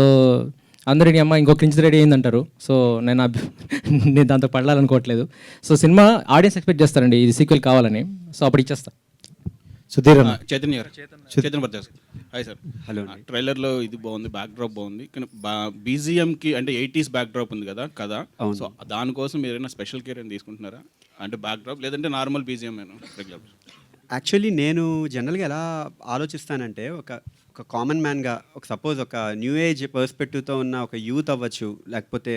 D: అందరినీ అమ్మ ఇంకొక ఇంచ్ రెడీ అయిందంటారు. సో నేను దాంతో పడాలనుకోవట్లేదు. సో సినిమా ఆడియన్స్ ఎక్స్పెక్ట్ చేస్తారండి ఇది సీక్వెల్ కావాలని, సో అప్పుడు ఇచ్చేస్తా.
N: సుధీర్ చైతన్య గారు, Chaitanya Bharat. Hi sir. Hello. ట్రైలర్లో ఇది బాగుంది, బ్యాక్ డ్రాప్ బాగుంది, కానీ బీజిఎంకి అంటే 80s బ్యాక్ డ్రాప్ ఉంది కదా కదా. సో దానికోసం మీరు ఏమైనా స్పెషల్ కేర్ అని తీసుకుంటున్నారా? అంటే బ్యాక్ డ్రాప్ లేదంటే నార్మల్ బీజిఎం రెగ్యులర్?
O: యాక్చువల్లీ నేను జనరల్గా ఎలా ఆలోచిస్తానంటే ఒక కామన్ మ్యాన్గా సపోజ్ ఒక న్యూ ఏజ్ పర్స్పెక్టివ్తో ఉన్న ఒక యూత్ అవ్వచ్చు, లేకపోతే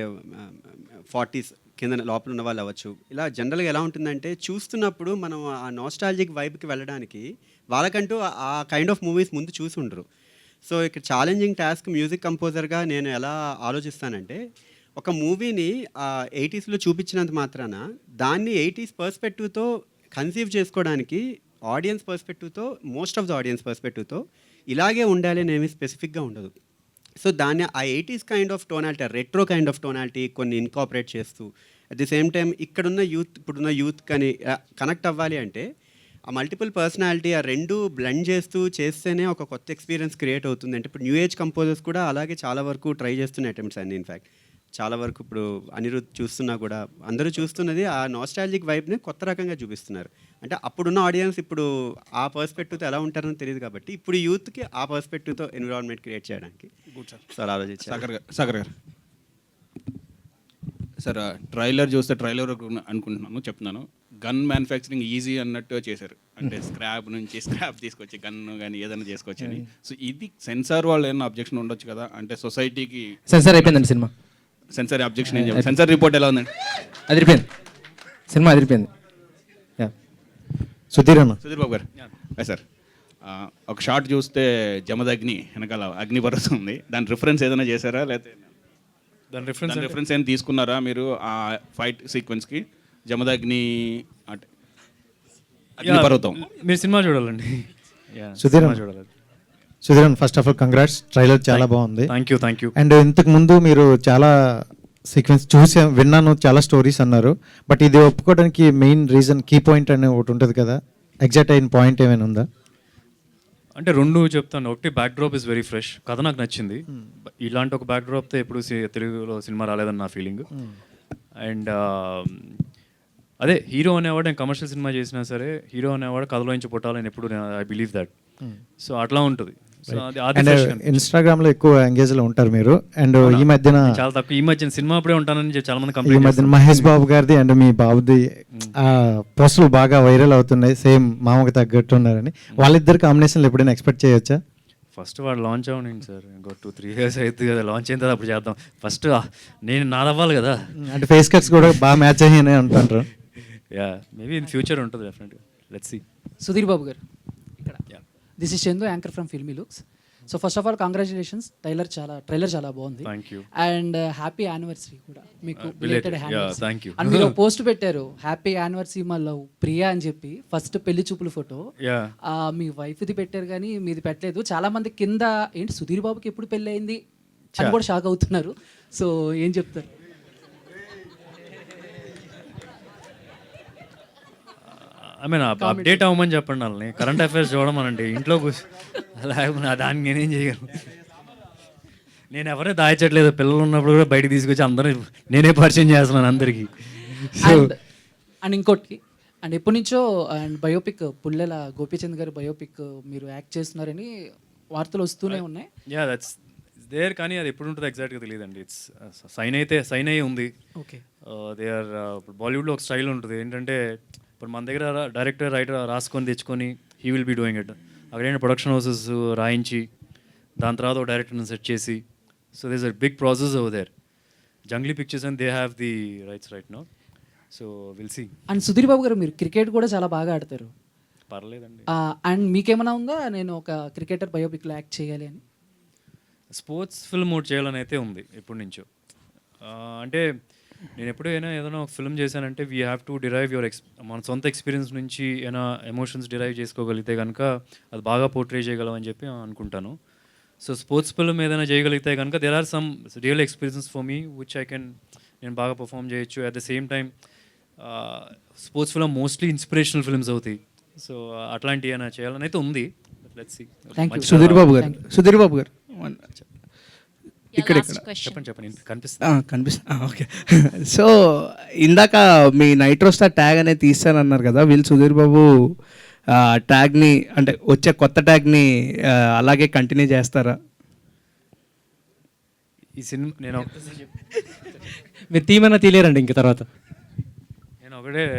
O: 40s కింద లోపల ఉన్న వాళ్ళు అవ్వచ్చు. ఇలా జనరల్గా ఎలా ఉంటుందంటే చూస్తున్నప్పుడు మనం ఆ నాస్టాలజిక్ వైబ్కి వెళ్ళడానికి వాళ్ళకంటూ ఆ కైండ్ ఆఫ్ మూవీస్ ముందు చూసి ఉండరు. సో ఇక్కడ ఛాలెంజింగ్ టాస్క్ మ్యూజిక్ కంపోజర్గా నేను ఎలా ఆలోచిస్తానంటే ఒక మూవీని 80sలో చూపించినంత మాత్రాన దాన్ని 80s పర్స్పెక్టివ్తో కన్సీవ్ చేసుకోవడానికి ఆడియన్స్ పర్స్పెక్టివ్తో, మోస్ట్ ఆఫ్ ద ఆడియన్స్ పర్స్పెక్టివ్తో ఇలాగే ఉండాలి అని ఏమి స్పెసిఫిక్గా ఉండదు. సో దాన్ని ఆ 80s kind of tonality, retro kind of tonality కొన్ని ఇన్కాపరేట్ చేస్తూ అట్ ది సేమ్ టైం ఇక్కడున్న ఇప్పుడున్న యూత్ కానీ కనెక్ట్ అవ్వాలి అంటే ఆ మల్టిపుల్ పర్సనాలిటీ ఆ రెండు బ్లెండ్ చేస్తేనే ఒక కొత్త ఎక్స్పీరియన్స్ క్రియేట్ అవుతుంది. అంటే ఇప్పుడు న్యూ ఏజ్ కంపోజర్స్ కూడా అలాగే చాలా వరకు ట్రై చేస్తున్న అటెంప్ట్స్ అన్ని. ఇన్ఫ్యాక్ట్ చాలా వరకు ఇప్పుడు అనిరుద్ధ్ చూస్తున్నా కూడా అందరూ చూస్తున్నది ఆ నాస్టాలజిక్ వైబ్ని కొత్త రకంగా చూపిస్తున్నారు. అంటే అప్పుడున్న ఆడియన్స్ ఇప్పుడు ఆ పర్స్పెక్టివ్తో ఎలా ఉంటారని తెలియదు కాబట్టి ఇప్పుడు యూత్కి ఆ పర్స్పెక్టివ్తో ఎన్విరాన్మెంట్ క్రియేట్ చేయడానికి సార్ ఆలోచించారు.
N: సాగర్ గారు సార్, ట్రైలర్ చూస్తే ట్రైలర్ అనుకుంటున్నాను, చెప్తున్నాను, గన్ మ్యానుఫ్యాక్చరింగ్ ఈజీ అన్నట్టుగా చేశారు. అంటే స్క్రాప్ తీసుకొచ్చి గన్ కానీ ఏదైనా చేసుకోవచ్చు అని. సో ఇది సెన్సార్ వాళ్ళు ఏమైనా అబ్జెక్షన్ ఉండొచ్చు కదా, అంటే సొసైటీకి
D: సెన్సార్ అయిపోయిందండి సినిమా.
N: సెన్సార్ అబ్జెక్షన్ ఏం చెప్పారు? సెన్సార్ రిపోర్ట్ ఎలా ఉందండి?
D: అదిరిపోయింది సినిమా, అదిరిపోయింది.
N: సుధీర్ బాబు గారు సార్, ఒక షాట్ చూస్తే జమదగ్ని వెనకాల అగ్నిపర్వతం ఉంది. దాని రిఫరెన్స్ ఏదైనా చేశారా, లేకపోతే
B: దాని
N: రిఫరెన్స్ ఏం తీసుకున్నారా మీరు ఆ ఫైట్ సీక్వెన్స్కి? జమదగ్ని అంటే అగ్నిపర్వతం.
B: మీరు సినిమా చూడాలండి.
P: సుధీరన్, first of all congrats, trailer చాలా బాగుంది.
B: Thank you.
P: అండ్ ఇంతకు ముందు మీరు చాలా సీక్వెన్స్ చూసి విన్నాను, చాలా స్టోరీస్ అన్నారు. బట్ ఇది ఒప్పుకోవడానికి మెయిన్ రీజన్, కీ పాయింట్ అనే ఒకటి ఉంటుంది కదా, ఎగ్జాక్ట్ అయిన పాయింట్ ఏమైనా ఉందా?
B: అంటే రెండు చెప్తాను. ఒకటి back drop is very fresh, కథ నాకు నచ్చింది. ఇలాంటి ఒక బ్యాక్ డ్రాప్తో ఎప్పుడు తెలుగులో సినిమా రాలేదని నా ఫీలింగ్. అండ్ అదే హీరో అనేవాడు, నేను కమర్షియల్ సినిమా చేసినా సరే హీరో అనేవాడు కథలో నుంచి పుట్టాలని ఎప్పుడు ఐ బిలీవ్ దట్. సో అట్లా ఉంటుంది.
P: ఇన్స్టాగ్రామ్ లో ఎక్కువ ఎంగేజ్ లో ఉంటారు మీరు. అండ్ ఈ మధ్యన
B: చాలా తక్కువ, ఈ మధ్యన సినిమా అప్పుడే ఉంటానని చాలా మంది
P: ఈ
B: కంప్లైంట్
P: మధ్యన మహేష్ బాబు గారిది అండ్ మీ బాబుది పోస్టులు బాగా వైరల్ అవుతున్నాయి, సేమ్ మామకు తగ్గట్టు ఉన్నారని. వాళ్ళిద్దరు కాంబినేషన్లు ఎప్పుడైనా ఎక్స్పెక్ట్ చేయొచ్చా?
B: ఫస్ట్ వాడు లాంచ్ అవ్వండి సార్, ఇంకో 2-3 years అవుతుంది కదా, లాంచ్ అయిన తర్వాత అప్పుడు చేద్దాం. ఫస్ట్ నేను నాదవ్వాలి కదా.
P: అంటే ఫేస్ కట్స్ కూడా బాగా మ్యాచ్ అయ్యాయని అంటారు.
B: యా, మేబీ ఇన్ ఫ్యూచర్ ఉంటుంది డెఫినెట్గా, లెట్స్ సీ.
Q: సుధీర్ బాబు గారు ఇక్కడ, this is Chandu, anchor from filmy looks. So first of all congratulations, trailer చాలా బాగుంది.
B: Thank you.
Q: And happy anniversary కూడా మీకు,
B: belated. Yeah, thank you.
Q: And మీరు పోస్ట్ పెట్టారు హ్యాపీ యానివర్సరీ మా లవ్ ప్రియా అని చెప్పి, ఫస్ట్ పెళ్లి చూపుల ఫోటో.
B: Yeah.
Q: మీ వైఫ్ది పెట్టారు కానీ మీది పెట్టలేదు. చాలా మంది కింద ఏంటి సుధీర్ బాబుకి ఎప్పుడు పెళ్ళి అయింది అని కూడా షాక్ అవుతున్నారు. సో ఏం చెప్తారు?
B: ఐ మీన్ అప్డేట్ అవ్వమని చెప్పండి వాళ్ళని, కరెంట్ అఫైర్స్ చూడమనండి, ఇంట్లో లేకపోతే దానికి నేనేం చేయగలను. నేను ఎవరే దాయచట్లేదు, పిల్లలు ఉన్నప్పుడు కూడా బయటకు తీసుకొచ్చి అందరూ నేనే పరిచయం చేస్తున్నాను అందరికీ.
Q: అండ్ ఇంకోటి, అండ్ ఎప్పటి నుంచో అండ్ బయోపిక్ పుల్లెల గోపీచంద్ గారి బయోపిక్ మీరు యాక్ట్ చేస్తున్నారని వార్తలు వస్తూనే ఉన్నాయి.
B: యా, దట్స్ దేర్, కానీ అది ఎప్పుడు ఉంటుందో ఎగ్జాక్ట్గా తెలియదండి. ఇట్స్ సైన్ అయ్యి ఉంది.
Q: ఓకే,
B: దే ఆర్ బాలీవుడ్లో ఒక స్టైల్ ఉంటుంది ఏంటంటే, ఇప్పుడు మన దగ్గర డైరెక్టర్ రైటర్ రాసుకొని తెచ్చుకొని he will be doing it. అక్కడైనా ప్రొడక్షన్ హౌసెస్ రాయించి దాని తర్వాత ఒక డైరెక్టర్ని సెట్ చేసి, so this a big process over there. Junglee Pictures and they have the rights right now, so will see.
Q: And Sudheer Babu garu మీరు క్రికెట్ కూడా చాలా బాగా ఆడతారు.
B: పర్లేదండి.
Q: అండ్ మీకేమైనా ఉందా నేను ఒక క్రికెటర్ బయోపిక్లో యాక్ట్ చేయాలి అని?
B: స్పోర్ట్స్ ఫిల్మ్ ఒకటి చేయాలని అయితే ఉంది ఎప్పటి నుంచో. అంటే నేను ఎప్పుడైనా ఏదైనా ఒక ఫిల్మ్ చేశానంటే వీ హ్యావ్ టు డిరైవ్ మన సొంత ఎక్స్పీరియన్స్ నుంచి ఏమైనా ఎమోషన్స్ డిరైవ్ చేసుకోగలిగితే కనుక అది బాగా పోర్ట్రే చేయగలం అని చెప్పి అనుకుంటాను. సో స్పోర్ట్స్ ఫిల్మ్ ఏదైనా చేయగలిగితే కనుక there are some real experiences for me which నేను బాగా పర్ఫామ్ చేయొచ్చు. At the same time sports film mostly inspirational films అవుతాయి. సో అట్లాంటివి ఏమైనా చేయాలని అయితే ఉంది. Let's see.
R: సుధీర్ బాబు గారు ఇక్కడ
B: చెప్పండి
R: కనిపిస్తా. ఓకే, సో ఇందాక మీ నైట్రో స్టార్ ట్యాగ్ అనేది తీస్తానన్నారు కదా, వీళ్ళు సుధీర్ బాబు ట్యాగ్ని అంటే వచ్చే కొత్త ట్యాగ్ని అలాగే కంటిన్యూ చేస్తారా?
B: ఈ సినిమా నేను
D: మీరు తీమన్నా తీలేరండి ఇంక తర్వాత.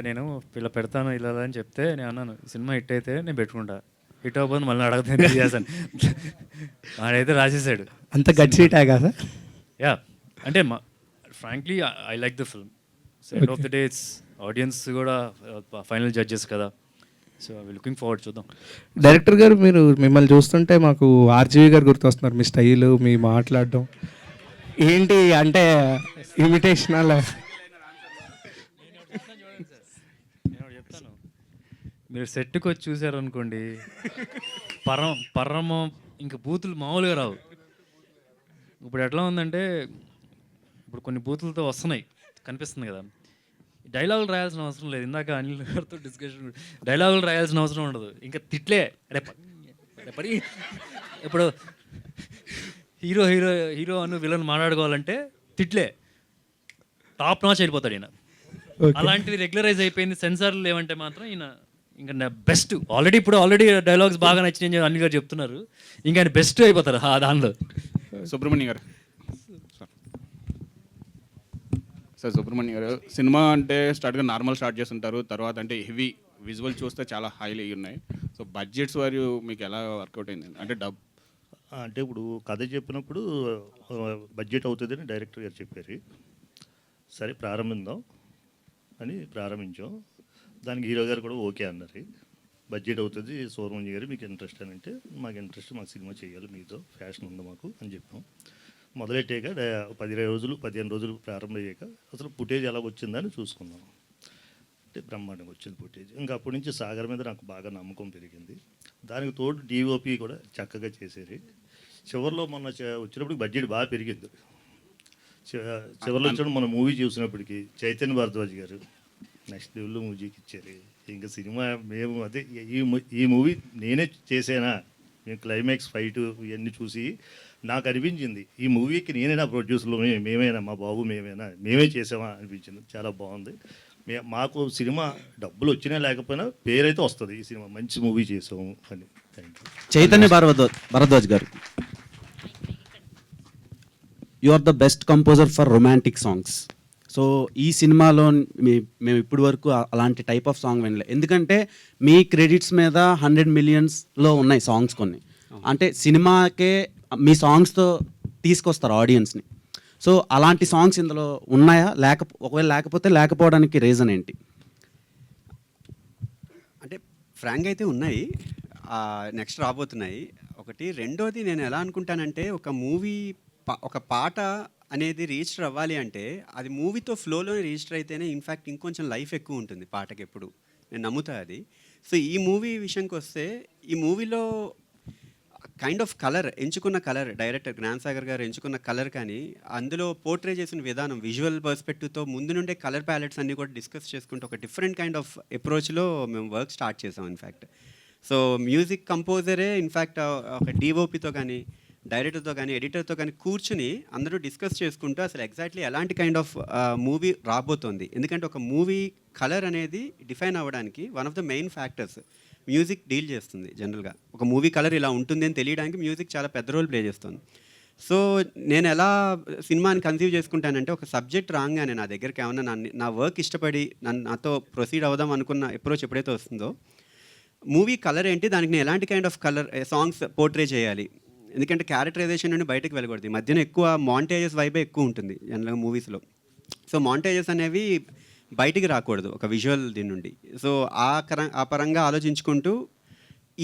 B: నేను ఇలా పెడతాను ఇలా అని చెప్తే నేను అన్నాను, సినిమా హిట్ అయితే నేను పెట్టుకుంటా, హిట్ అవ్వబోదు మళ్ళీ అడగతాను చేశాను. ఆడైతే రాసేసాడు.
R: అంత గట్సీ ట్యాగా సార్?
B: యా, అంటే frankly I like the film. So end of the day it's audience కూడా ఫైనల్ జడ్జెస్ కదా. సో ఐ లుకింగ్ ఫార్వర్డ్, చూద్దాం.
R: డైరెక్టర్ గారు మీరు మిమ్మల్ని చూస్తుంటే మాకు ఆర్జీవి గారు గుర్తొస్తున్నారు. మీ స్టైలు, మీ మాట్లాడడం ఏంటి అంటే ఇమిటేషన్ అలా?
B: మీరు సెట్కి వచ్చి చూసారనుకోండి, పరమ ఇంకా బూతులు మామూలుగా రావు. ఇప్పుడు ఎట్లా ఉందంటే, ఇప్పుడు కొన్ని బూతులతో వస్తున్నాయి కనిపిస్తుంది కదా, డైలాగులు రాయాల్సిన అవసరం లేదు. ఇందాక అనిల్ గారితో డిస్కషన్, డైలాగులు రాయాల్సిన అవసరం ఉండదు, ఇంకా తిట్లే. పడి ఇప్పుడు హీరో అను విలన్ మాట్లాడుకోవాలంటే తిట్లే, టాప్ నాచ్ అయిపోతాడు ఈయన. అలాంటిది రెగ్యులరైజ్ అయిపోయింది. సెన్సార్లు లేవంటే మాత్రం ఈయన ఇంకా బెస్ట్. ఆల్రెడీ డైలాగ్స్ బాగా నచ్చినాయి అనిల్ గారు చెప్తున్నారు, ఇంకా ఆయన బెస్ట్ అయిపోతారు దానిలో.
N: సుబ్రహ్మణ్యం గారు సినిమా అంటే స్టార్ట్గా నార్మల్ స్టార్ట్ చేస్తుంటారు, తర్వాత అంటే హెవీ విజువల్ చూస్తే చాలా హైలీ ఉన్నాయి. సో బడ్జెట్స్ వారు మీకు ఎలా వర్కౌట్ అయింది? అంటే
S: అంటే ఇప్పుడు కథ చెప్పినప్పుడు బడ్జెట్ అవుతుందని డైరెక్టర్ గారు చెప్పారు. సరే ప్రారంభించాం అని ప్రారంభించాం. దానికి హీరో గారు కూడా ఓకే అన్నారు. బడ్జెట్ అవుతుంది సుబ్రహ్మణ్య గారు, మీకు ఇంట్రెస్ట్ అని అంటే మాకు ఇంట్రెస్ట్, మాకు సినిమా చేయాలి మీతో, ఫ్యాషన్ ఉంది మాకు అని చెప్పాం. మొదలెట్టాక 15 రోజులు ప్రారంభమయ్యాక అసలు ఫుటేజ్ ఎలా వచ్చిందని చూసుకున్నాం. అంటే బ్రహ్మాండంగా వచ్చింది ఫుటేజ్. ఇంకా అప్పటి నుంచి సాగర్ మీద నాకు బాగా నమ్మకం పెరిగింది. దానికి తోడు డిఓపి కూడా చక్కగా చేసేది. చివరిలో మొన్న వచ్చినప్పుడు బడ్జెట్ బాగా పెరిగింది. చివరిలో వచ్చినప్పుడు మన మూవీ చూసినప్పటికీ చైతన్య భారద్వాజ్ గారు నెక్స్ట్ లెవెల్లో మ్యూజిక్ ఇచ్చారు. ఇంకా సినిమా మేము అదే ఈ మూవీ నేనే చేసానా, మేము క్లైమాక్స్ ఫైట్ ఇవన్నీ చూసి నాకు అనిపించింది ఈ మూవీకి నేనైనా ప్రొడ్యూసర్లు మేమైనా, మా బాబు మేమే చేసామా అనిపించింది. చాలా బాగుంది. మాకు సినిమా డబ్బులు వచ్చినా లేకపోయినా పేరైతే వస్తుంది, ఈ సినిమా మంచి మూవీ చేసాము అని. Thank you.
J: చైతన్య భరద్వాజ్ గారు, you are the best composer for romantic songs. So ఈ సినిమాలో మేము ఇప్పటి వరకు అలాంటి టైప్ ఆఫ్ సాంగ్ వినలే. ఎందుకంటే మీ క్రెడిట్స్ మీద 100 millionsలో ఉన్నాయి సాంగ్స్ కొన్ని. అంటే సినిమాకే మీ సాంగ్స్తో తీసుకొస్తారు ఆడియన్స్ని. సో అలాంటి సాంగ్స్ ఇందులో ఉన్నాయా? ఒకవేళ లేకపోవడానికి రీజన్ ఏంటి?
O: అంటే ఫ్రాంక్ అయితే ఉన్నాయి, నెక్స్ట్ రాబోతున్నాయి ఒకటి. రెండోది నేను ఎలా అనుకుంటానంటే ఒక పాట అనేది రిజిస్టర్ అవ్వాలి అంటే అది మూవీతో ఫ్లోలోనే రిజిస్టర్ అయితేనే ఇన్ఫ్యాక్ట్ ఇంకొంచెం లైఫ్ ఎక్కువ ఉంటుంది పాటకి ఎప్పుడు, నేను నమ్ముతా అది. సో ఈ మూవీ విషయంకి వస్తే ఈ మూవీలో కైండ్ ఆఫ్ కలర్ ఎంచుకున్న కలర్, డైరెక్టర్ జ్ఞానసాగర్ గారు ఎంచుకున్న కలర్, కానీ అందులో పోర్ట్రే చేసిన విధానం విజువల్ పర్స్పెక్టివ్తో ముందు నుండే కలర్ ప్యాలెట్స్ అన్నీ కూడా డిస్కస్ చేసుకుంటూ ఒక డిఫరెంట్ కైండ్ ఆఫ్ అప్రోచ్లో మేము వర్క్ స్టార్ట్ చేసాం ఇన్ఫ్యాక్ట్. సో మ్యూజిక్ కంపోజరే ఇన్ఫ్యాక్ట్ ఒక డిఓపితో కానీ డైరెక్టర్తో కానీ ఎడిటర్తో కానీ కూర్చుని అందరూ డిస్కస్ చేసుకుంటూ అసలు ఎగ్జాక్ట్లీ ఎలాంటి కైండ్ ఆఫ్ మూవీ రాబోతోంది. ఎందుకంటే ఒక మూవీ కలర్ అనేది డిఫైన్ అవ్వడానికి one of the main factors music deal చేస్తుంది. జనరల్గా ఒక మూవీ కలర్ ఇలా ఉంటుంది అని తెలియడానికి మ్యూజిక్ చాలా పెద్ద రోల్ ప్లే చేస్తుంది. సో నేను ఎలా సినిమాని కన్సీవ్ చేసుకుంటానంటే ఒక సబ్జెక్ట్ రాగానే నా దగ్గరికి ఏమన్నా నా వర్క్ ఇష్టపడి నాతో ప్రొసీడ్ అవుదాం అనుకున్న అప్రోచ్ ఎప్పుడైతే వస్తుందో మూవీ కలర్ ఏంటి, దానికి నేను ఎలాంటి kind of colour songs portray చేయాలి. ఎందుకంటే క్యారెక్టరైజేషన్ నుండి బయటకు వెళ్ళకూడదు. ఈ మధ్యన ఎక్కువ మాంటేజెస్ వైబే ఎక్కువ ఉంటుంది జనరల్గా మూవీస్లో. సో మాంటేజెస్ అనేవి బయటికి రాకూడదు ఒక విజువల్ దీని నుండి. సో ఆ పరంగా ఆలోచించుకుంటూ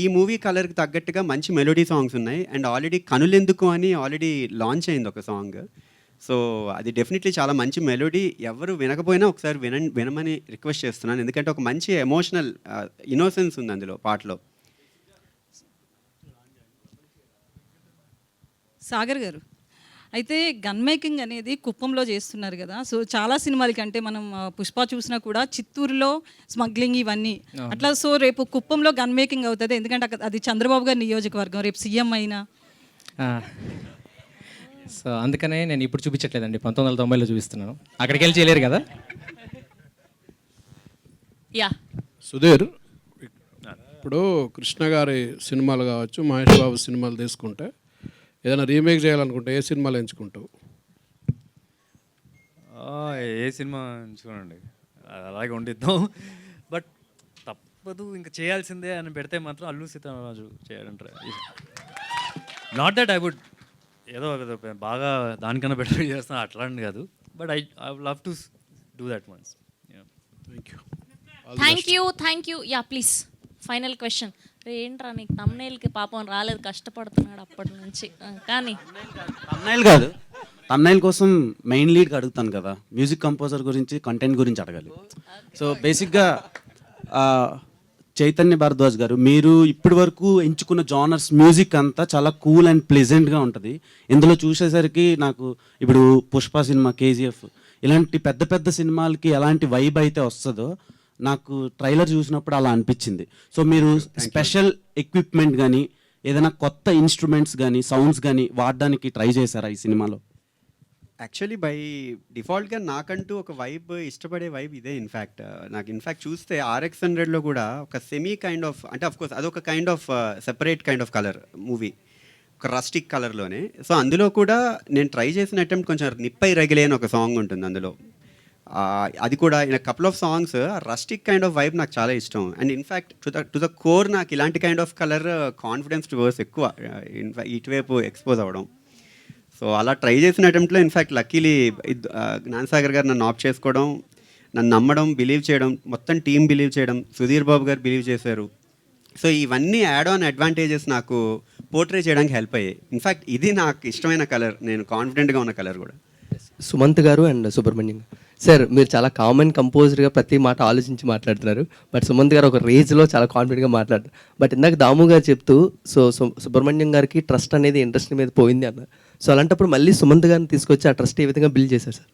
O: ఈ మూవీ కలర్కి తగ్గట్టుగా మంచి మెలోడీ సాంగ్స్ ఉన్నాయి. అండ్ ఆల్రెడీ కనులెందుకు అని ఆల్రెడీ లాంచ్ అయింది ఒక సాంగ్. సో అది డెఫినెట్లీ చాలా మంచి మెలోడీ. ఎవరు వినకపోయినా ఒకసారి వినమని రిక్వెస్ట్ చేస్తున్నాను. ఎందుకంటే ఒక మంచి ఎమోషనల్ ఇన్నోసెన్స్ ఉంది అందులో పాటలో.
H: సాగర్ గారు, అయితే గన్ మేకింగ్ అనేది కుప్పంలో చేస్తున్నారు కదా. సో చాలా సినిమాలకి అంటే మనం పుష్ప చూసినా కూడా చిత్తూరులో స్మగ్లింగ్ ఇవన్నీ అట్లా. సో రేపు కుప్పంలో గన్ మేకింగ్ అవుతుంది, ఎందుకంటే అది చంద్రబాబు గారి నియోజకవర్గం, రేపు సీఎం అయినా.
D: సో అందుకనే నేను ఇప్పుడు చూపించట్లేదండి, 1990లో చూపిస్తున్నాను. అక్కడికి వెళ్ళి చేయలేరు కదా.
C: యా
T: సుధీర్, ఇప్పుడు కృష్ణ గారి సినిమాలు కావచ్చు, మహేష్ బాబు సినిమాలు తీసుకుంటే ఏదైనా రీమేక్ చేయాలనుకుంటే ఏ సినిమాలు ఎంచుకుంటావు?
B: ఏ సినిమా ఎంచుకోనండి, అలాగే ఉండిద్దాం. బట్ తప్పదు ఇంకా చేయాల్సిందే అని పెడితే మాత్రం అల్లు సీతారామరాజు చేయాలంటారు. నాట్ దట్ ఐ వుడ్ ఏదో బాగా దానికన్నా బెటర్ చేస్తాను అట్లాంటి కాదు. But I love to do that once.
C: Thank you. Yeah please, final question. ఏంట్రా నీకు తమ్నైల్కి పాపం రాలేదు, కష్టపడుతున్నాడు అప్పటి నుంచి. కానీ
J: తమ్నైల్ కాదు, తమ్నైల్ కోసం మెయిన్ లీడ్కి అడుగుతాను కదా, మ్యూజిక్ కంపోజర్ గురించి కంటెంట్ గురించి అడగాలి. సో బేసిక్గా చైతన్య భారద్వాజ్ గారు, మీరు ఇప్పటి వరకు ఎంచుకున్న జానర్స్ మ్యూజిక్ అంతా చాలా కూల్ అండ్ ప్లెజెంట్గా ఉంటుంది. ఇందులో చూసేసరికి నాకు ఇప్పుడు పుష్ప సినిమా, కేజీఎఫ్ ఇలాంటి పెద్ద పెద్ద సినిమాలకి ఎలాంటి వైబ్ అయితే వస్తుందో నాకు ట్రైలర్ చూసినప్పుడు అలా అనిపించింది. సో మీరు స్పెషల్ ఎక్విప్మెంట్ కానీ ఏదైనా కొత్త ఇన్స్ట్రుమెంట్స్ కానీ సౌండ్స్ కానీ వాడడానికి ట్రై చేశారా ఈ సినిమాలో?
O: యాక్చువల్లీ బై డిఫాల్ట్గా నాకంటూ ఒక వైబ్, ఇష్టపడే వైబ్ ఇదే. నాకు చూస్తే RX100లో కూడా ఒక సెమీ కైండ్ ఆఫ్, అంటే అఫ్కోర్స్ అదొక kind of separate kind of colour movie, ఒక రస్టిక్ కలర్లోనే. సో అందులో కూడా నేను ట్రై చేసిన అటెంప్ట్ కొంచెం నిప్పై రగిలే అని ఒక సాంగ్ ఉంటుంది అందులో. అది కూడా in couple of songs rustic kind of vibe నాకు చాలా ఇష్టం. And in fact to the core నాకు ఇలాంటి kind of colour confidence tours ఎక్కువ ఇటువైపు ఎక్స్పోజ్ అవ్వడం. సో అలా ట్రై చేసిన అటెంప్ట్లో ఇన్ఫ్యాక్ట్ లక్కీలీ జ్ఞానసాగర్ గారు నన్ను ఆప్ చేసుకోవడం, నన్ను నమ్మడం, బిలీవ్ చేయడం, మొత్తం టీం బిలీవ్ చేయడం, సుధీర్ బాబు గారు బిలీవ్ చేశారు. సో ఇవన్నీ యాడ్ ఆన్ అడ్వాంటేజెస్ నాకు పోర్ట్రే చేయడానికి హెల్ప్ అయ్యాయి. ఇన్ఫ్యాక్ట్ ఇది నాకు ఇష్టమైన కలర్, నేను కాన్ఫిడెంట్గా ఉన్న కలర్ కూడా.
U: సుమంత్ గారు అండ్ సుబ్రహ్మణ్యం సార్, మీరు చాలా కామన్ కంపోజ్డ్గా ప్రతి మాట ఆలోచించి మాట్లాడుతున్నారు. బట్ సుమంత్ గారు ఒక రేంజ్లో చాలా కాన్ఫిడెంట్గా మాట్లాడుతారు. బట్ ఇందాక దాము గారు చెప్తూ సుబ్రహ్మణ్యం గారికి ట్రస్ట్ అనేది ఇండస్ట్రీ మీద పోయింది అన్నారు. సో అలాంటప్పుడు మళ్ళీ సుమంత్ గారిని తీసుకొచ్చి ఆ ట్రస్ట్ ఏ విధంగా బిల్డ్ చేశారు సార్?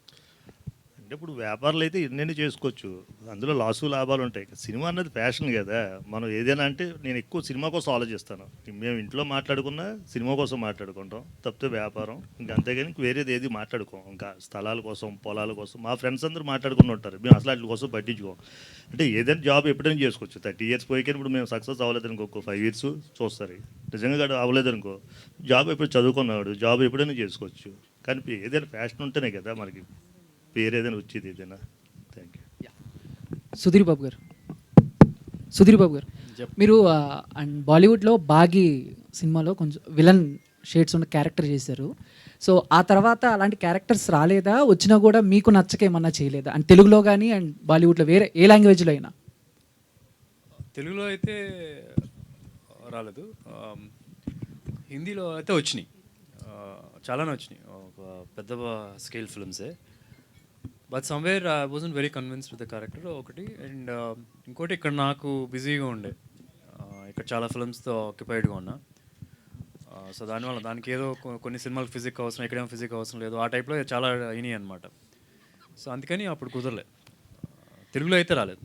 S: అంటే ఇప్పుడు వ్యాపారాలు అయితే ఎన్నెన్ని చేసుకోవచ్చు, అందులో లాసు లాభాలు ఉంటాయి. సినిమా అన్నది ఫ్యాషన్ కదా. మనం ఏదైనా అంటే నేను ఎక్కువ సినిమా కోసం ఆలోచిస్తాను. మేము ఇంట్లో మాట్లాడుకున్నా సినిమా కోసం మాట్లాడుకుంటాం తప్పితే వ్యాపారం ఇంకా, అంతేగాని ఇంక వేరేది ఏది మాట్లాడుకోం. ఇంకా స్థలాల కోసం, పొలాల కోసం మా ఫ్రెండ్స్ అందరూ మాట్లాడుకుని ఉంటారు. మేము అసలు వాటి కోసం పట్టించుకోం. అంటే ఏదైనా జాబ్ ఎప్పుడైనా చేసుకోవచ్చు. 30 years పోయికని ఇప్పుడు మేము సక్సెస్ అవ్వలేదు అనుకో, 5 years చూస్తారు. నిజంగా అవ్వలేదు అనుకో, జాబ్ ఎప్పుడు చదువుకున్నాడు, జాబ్ ఎప్పుడైనా చేసుకోవచ్చు. కానీ ఏదైనా ఫ్యాషన్ ఉంటేనే కదా మనకి పేరు ఏదైనా వచ్చేది ఏదైనా. Thank you.
Q: సుధీర్ బాబు గారు మీరు అండ్ బాలీవుడ్లో బాగి సినిమాలో కొంచెం విలన్ షేడ్స్ ఉన్న క్యారెక్టర్ చేశారు. సో ఆ తర్వాత అలాంటి క్యారెక్టర్స్ రాలేదా? వచ్చినా కూడా మీకు నచ్చక ఏమన్నా చేయలేదా? అండ్ తెలుగులో కానీ అండ్ బాలీవుడ్లో వేరే ఏ లాంగ్వేజ్లో అయినా?
B: తెలుగులో అయితే రాలేదు, హిందీలో అయితే వచ్చినాయి, చాలానే వచ్చినాయి. ఒక పెద్ద స్కేల్ ఫిల్మ్సే. But somewhere I wasn't very convinced with the character ఒకటి. అండ్ ఇంకోటి ఇక్కడ నాకు బిజీగా ఉండే, ఇక్కడ చాలా ఫిల్మ్స్తో ఆక్యుపైడ్గా ఉన్నా. సో దానివల్ల దానికి ఏదో కొన్ని సినిమాలు ఫిజిక్ అవసరం, ఇక్కడేమో ఫిజిక్ అవసరం లేదు, ఆ టైప్లో చాలా అయినాయి అనమాట. సో అందుకని అప్పుడు కుదరలేదు, తెలుగులో అయితే రాలేదు.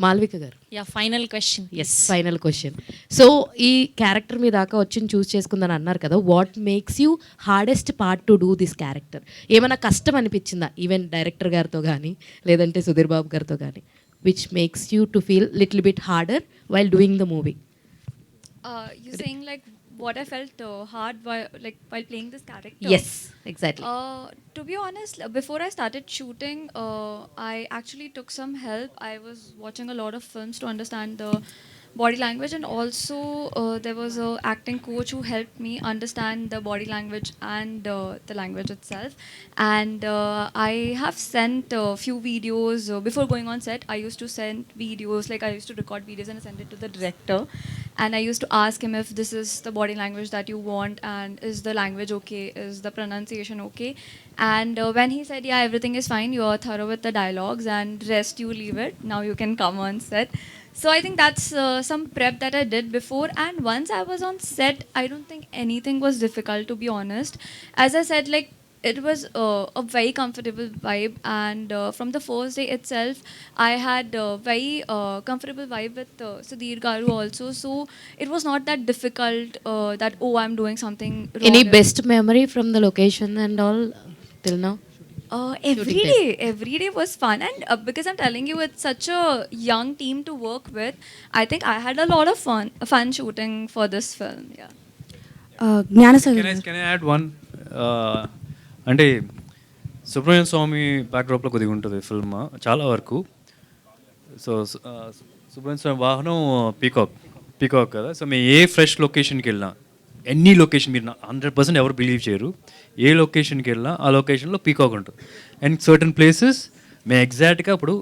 C: మాల్విక గారు,
V: final question.
C: Final question. So ఈ క్యారెక్టర్ మీ దాకా వచ్చి చూస్ చేసుకుందని అన్నారు కదా, what makes you hardest part to do this character? ఏమైనా కష్టం అనిపించిందా ఈవెన్ డైరెక్టర్ గారితో కానీ లేదంటే సుధీర్ బాబు గారితో కానీ, which makes you to feel little bit harder while doing the movie?
K: You saying like what I felt hard while playing this character?
C: Yes, exactly.
K: To be honest, before I started shooting, I actually took some help. I was watching a lot of films to understand the body language, and also there was a acting coach who helped me understand the body language and the language itself. And I have sent a few videos before going on set. I used to send videos, like I used to record videos and send it to the director, and I used to ask him if this is the body language that you want, and is the language okay, is the pronunciation okay. And when he said yeah, everything is fine, you are thorough with the dialogues, and rest you leave it, now you can come on set. So I think that's some prep that I did before. And once I was on set, I don't think anything was difficult, to be honest. As I said, like it was a very comfortable vibe, and from the first day itself I had a very comfortable vibe with Sudhir Garu also. So it was not that difficult that oh, I'm doing something wrong.
C: Any best memory from the location and all till now?
K: Every day was fun, and because I'm telling you, it's such a young team to work with. I think I had a lot of fun shooting for this film. Yeah.
L: Gyan Sagar,
B: Can I add one? అంటే సుబ్రహ్మణ్య స్వామి బ్యాక్డ్రాప్లో కొద్దిగా ఉంటుంది ఫిల్మ్ చాలా వరకు. సో సుబ్రహ్మణ్య స్వామి వాహనం పీకాక్ కదా. సో మేము ఏ ఫ్రెష్ లొకేషన్కి వెళ్ళినా, ఎనీ లొకేషన్ మీరు 100% ఎవరు బిలీవ్ చేయరు, ఏ లొకేషన్కి వెళ్ళినా ఆ లొకేషన్లో పీకాక్ ఉంటుంది. అండ్ సర్టన్ ప్లేసెస్ మేము ఎగ్జాక్ట్గా ఇప్పుడు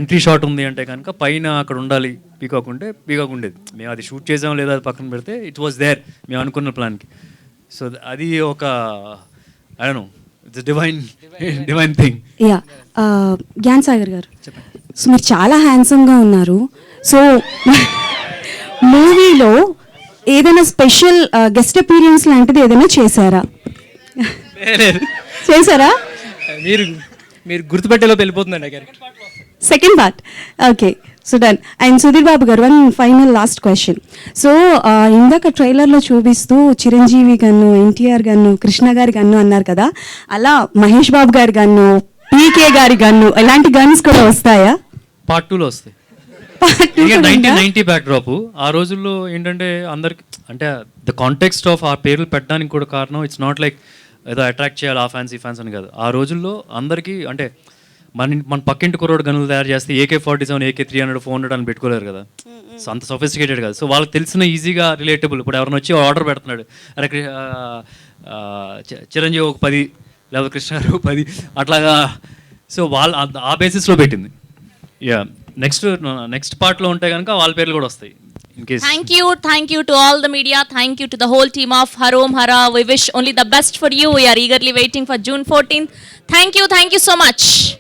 B: ఎంట్రీ షాట్ ఉంది అంటే కనుక పైన అక్కడ ఉండాలి, పీకాక్ ఉంటే పీకాక్ ఉండేది. మేము అది షూట్ చేసాం లేదా అది పక్కన పెడితే ఇట్ వాస్ దేర్ మేము అనుకున్న ప్లాన్కి. సో అది ఒక I don't know, it's divine thing.
L: Yeah Gyan Sagar గారు, సో మీరు చాలా హ్యాండ్సమ్గా ఉన్నారు. సో మూవీలో ఏదైనా స్పెషల్ గెస్ట్ అపీరియన్స్ లాంటిది ఏదైనా చేశారా? చేశారా?
D: మీరు గుర్తుపెట్టేలో వెళ్ళిపోతుందండి ఆ character.
L: Second part, okay. So done. And Sudheer Babu garu, one final last question. So ఇందాక ట్రైలర్లో చూపిస్తూ చిరంజీవి గన్ను, ఎన్టీఆర్ గన్ను, కృష్ణ గారి గన్ను అన్నారు కదా, అలా మహేష్ బాబు గారి గన్ను, పీకే గారి గన్ను, ఇలాంటి గన్స్ కూడా వస్తాయా?
B: పార్ట్ 2లో వస్తాయి. 1990 బ్యాక్డ్రాప్. ఆ రోజుల్లో ఏంటంటే అందరికి అంటే ద కాంటెక్స్ట్ ఆఫ్ ఆ పేర్లు పెట్టడానికి కూడా కారణం, ఇట్స్ నాట్ లైక్ ఏదో అట్రాక్ట్ చేయాలి ఆ ఫ్యాన్స్ ఈ ఫ్యాన్స్ అని కాదు. ఆ రోజుల్లో అందరికీ అంటే మన పక్కింటి కుర్రోడు గనులు తయారు చేస్తే AK-47, AK-300, 400 అని పెట్టుకోలేరు కదా. సో అంత సొఫిస్టికేటెడ్ కాదు. సో వాళ్ళకి తెలిసిన ఈజీగా రిలేటబుల్. ఇప్పుడు ఎవరైనా వచ్చి ఆర్డర్ పెడుతున్నాడు, అరే చిరంజీవి ఒక 10 లేదా కృష్ణ గారు 10 అట్లాగా. సో వాళ్ళు ఆ బేసిస్లో పెట్టింది. యా నెక్స్ట్ పార్ట్లో ఉంటే కనుక వాళ్ళ పేర్లు కూడా వస్తాయి. In case
F: Thank you to all the media. Thank you to the whole team of Harom Hara. We wish only the best for you. We are eagerly waiting for June 14th. Thank you so much.